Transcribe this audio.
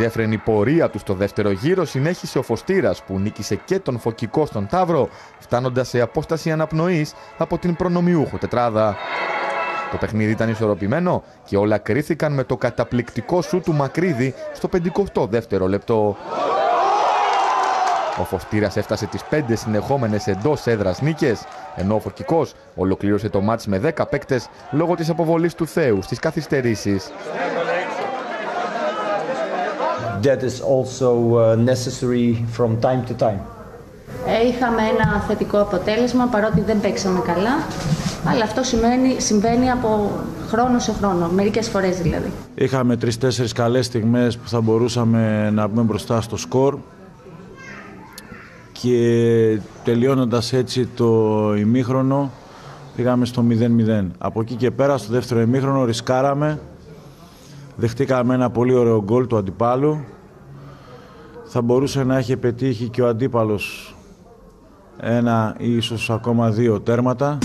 ξεζέφρενη πορεία του στο δεύτερο γύρο συνέχισε ο Φωστήρας, που νίκησε και τον Φωκικό στον Ταύρο, φτάνοντας σε απόσταση αναπνοής από την προνομιούχο τετράδα. Το παιχνίδι ήταν ισορροπημένο και όλα κρίθηκαν με το καταπληκτικό σου του Μακρύδη στο 52ο λεπτό. Ο Φωστήρας έφτασε τις 5 συνεχόμενες εντός έδρας νίκες, ενώ ο Φωκικός ολοκλήρωσε το μάτς με 10 παίκτες λόγω της αποβολής του Θεού στις καθυστερήσεις. That is also necessary from time to time. Είχαμε ένα θετικό αποτέλεσμα παρότι δεν παίξαμε καλά, αλλά αυτό συμβαίνει από χρόνο σε χρόνο, μερικές φορές δηλαδή. Είχαμε 3-4 καλές στιγμές που θα μπορούσαμε να μπούμε μπροστά στο σκορ και τελειώνοντας έτσι το ημίχρονο πήγαμε στο 0-0. Από εκεί και πέρα στο δεύτερο ημίχρονο ρισκάραμε, δεχτήκαμε ένα πολύ ωραίο γκολ του αντιπάλου. Θα μπορούσε να έχει πετύχει και ο αντίπαλος ένα ή ίσως ακόμα 2 τέρματα.